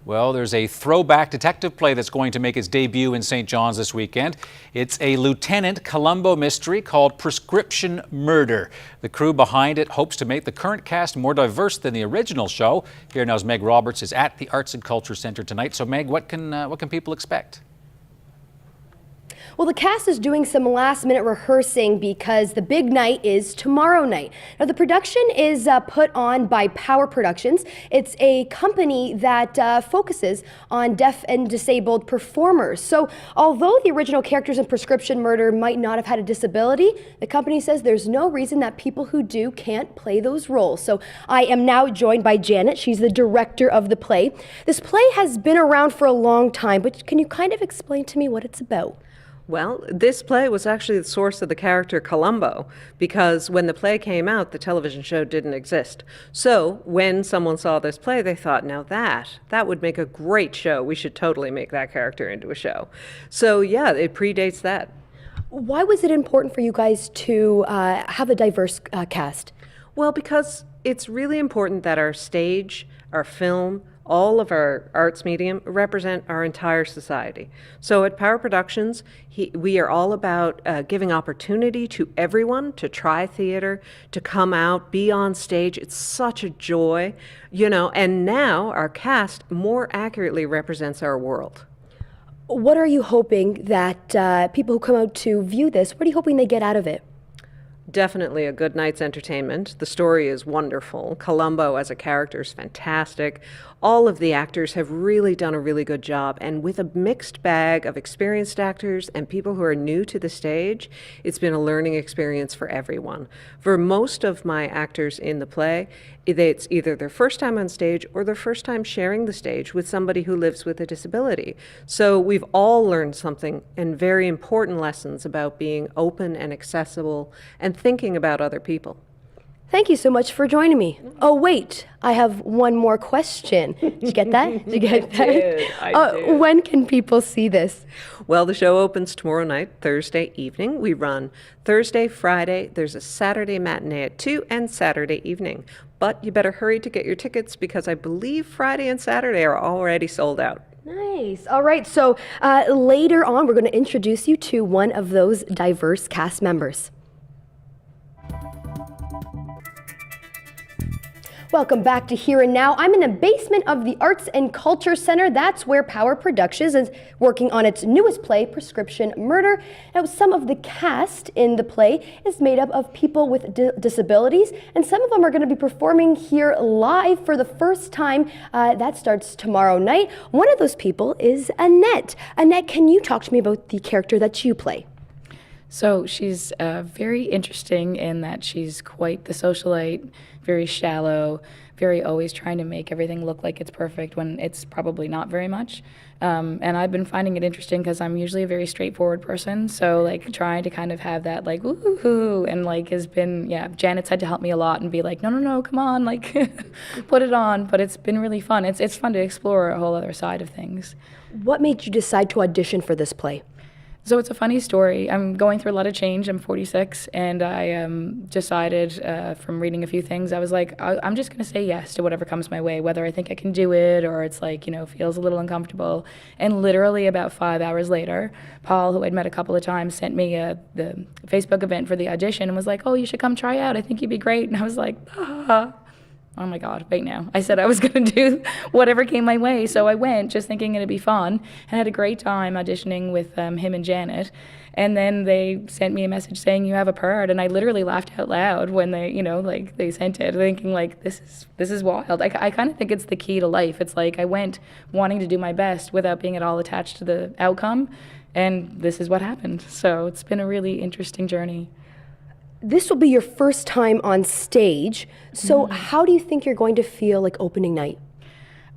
Well, there's a throwback detective play that's going to make its debut in St. John's this weekend. It's a Lieutenant Columbo mystery called Prescription Murder. The crew behind it hopes to make the current cast more diverse than the original show. Here Now's Meg Roberts is at the Arts and Culture Centre tonight. So Meg, what can people expect? Well, the cast is doing some last-minute rehearsing because the big night is tomorrow night. Now, the production is put on by Power Productions. It's a company that focuses on deaf and disabled performers. So, although the original characters in Prescription Murder might not have had a disability, the company says there's no reason that people who do can't play those roles. So, I am now joined by Janet. She's the director of the play. This play has been around for a long time, but can you kind of explain to me what it's about? Well, this play was actually the source of the character Columbo, because when the play came out, the television show didn't exist. So when someone saw this play, they thought, now that would make a great show. We should totally make that character into a show. So yeah, it predates that. Why was it important for you guys to have a diverse cast? Well, because it's really important that our stage, our film, all of our arts medium represent our entire society. So at Power Productions, we are all about giving opportunity to everyone to try theater, to come out, be on stage. It's such a joy, and now our cast more accurately represents our world. What are you hoping that people who come out to view this, what are you hoping they get out of it? Definitely a good night's entertainment. The story is wonderful. Columbo as a character is fantastic. All of the actors have really done a really good job, and with a mixed bag of experienced actors and people who are new to the stage, it's been a learning experience for everyone. For most of my actors in the play, it's either their first time on stage or their first time sharing the stage with somebody who lives with a disability. So we've all learned something and very important lessons about being open and accessible and thinking about other people. Thank you so much for joining me. Oh, wait, I have one more question. Did you get that? Did you get that? I did. When can people see this? Well, the show opens tomorrow night, Thursday evening. We run Thursday, Friday. There's a Saturday matinee at 2 and Saturday evening. But you better hurry to get your tickets because I believe Friday and Saturday are already sold out. Nice. All right, so later on, we're going to introduce you to one of those diverse cast members. Welcome back to Here and Now. I'm in the basement of the Arts and Culture Center. That's where Power Productions is working on its newest play, Prescription Murder. Now, some of the cast in the play is made up of people with disabilities, and some of them are going to be performing here live for the first time. That starts tomorrow night. One of those people is Annette. Annette, can you talk to me about the character that you play? So she's very interesting in that she's quite the socialite, very shallow, very always trying to make everything look like it's perfect when it's probably not very much. And I've been finding it interesting because I'm usually a very straightforward person. So like trying to kind of have that like woohoo and like has been, Janet's had to help me a lot and be like, no, come on, like put it on. But it's been really fun. It's fun to explore a whole other side of things. What made you decide to audition for this play? So it's a funny story. I'm going through a lot of change. I'm 46, and I decided from reading a few things, I was like, I'm just going to say yes to whatever comes my way, whether I think I can do it or it's like, feels a little uncomfortable. And literally about 5 hours later, Paul, who I'd met a couple of times, sent me the Facebook event for the audition and was like, oh, you should come try out. I think you'd be great. And I was like, oh my God, wait now. I said I was going to do whatever came my way, so I went just thinking it'd be fun and had a great time auditioning with him and Janet. And then they sent me a message saying, you have a part, and I literally laughed out loud when they, they sent it, thinking like, this is wild. I kind of think it's the key to life. It's like I went wanting to do my best without being at all attached to the outcome, and this is what happened. So it's been a really interesting journey. This will be your first time on stage, so how do you think you're going to feel like opening night?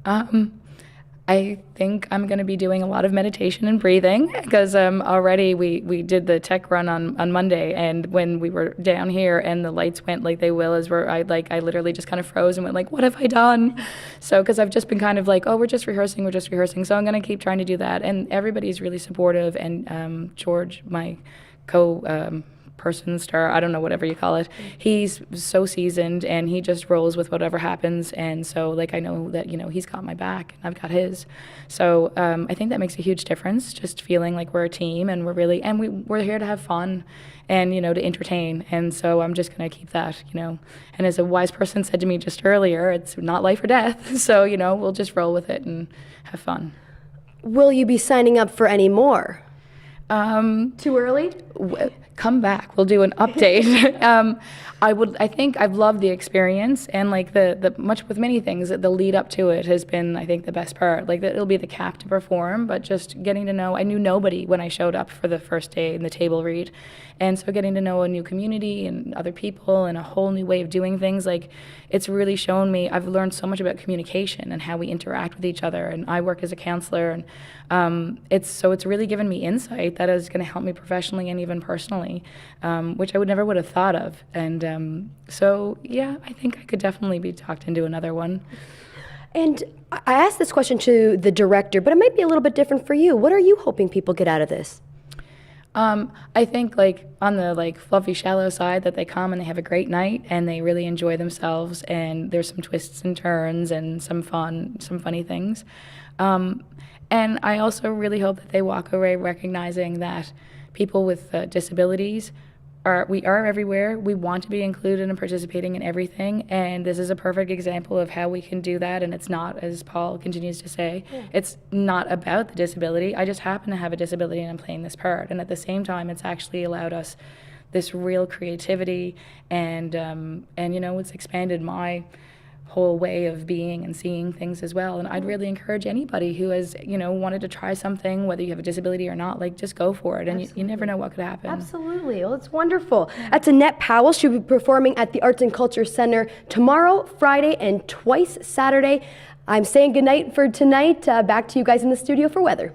I think I'm going to be doing a lot of meditation and breathing because already we did the tech run on Monday, and when we were down here and the lights went like they will, I literally just kind of froze and went like, what have I done? So because I've just been kind of like, oh, we're just rehearsing, so I'm going to keep trying to do that, and everybody's really supportive, and George, my person, star, I don't know, whatever you call it. He's so seasoned and he just rolls with whatever happens. And so like I know that, you know, he's got my back and I've got his. So I think that makes a huge difference, just feeling like we're a team and we're here to have fun and, you know, to entertain. And so I'm just going to keep that, you know. And as a wise person said to me just earlier, it's not life or death. So, you know, we'll just roll with it and have fun. Will you be signing up for any more? Too early? Come back. We'll do an update. I think I've loved the experience, and like the much with many things, the lead up to it has been, I think, the best part. Like it'll be the cap to perform, but just getting to know. I knew nobody when I showed up for the first day in the table read, and so getting to know a new community and other people and a whole new way of doing things. Like it's really shown me. I've learned so much about communication and how we interact with each other. And I work as a counselor, and it's really given me insight that is going to help me professionally and even personally, which I never would have thought of. And so, yeah, I think I could definitely be talked into another one. And I asked this question to the director, but it might be a little bit different for you. What are you hoping people get out of this? I think like on the like fluffy shallow side that they come and they have a great night and they really enjoy themselves and there's some twists and turns and some funny things. And I also really hope that they walk away recognizing that people with disabilities we are everywhere. We want to be included and participating in everything, and this is a perfect example of how we can do that. And it's not, as Paul continues to say, it's not about the disability. I just happen to have a disability and I'm playing this part. And at the same time, it's actually allowed us this real creativity, and you know, it's expanded my whole way of being and seeing things as well. And I'd really encourage anybody who has, you know, wanted to try something, whether you have a disability or not, like just go for it. And you never know what could happen. Absolutely. Well, it's wonderful. That's Annette Powell. She'll be performing at the Arts and Culture Center tomorrow, Friday, and twice Saturday. I'm saying goodnight for tonight. Back to you guys in the studio for weather.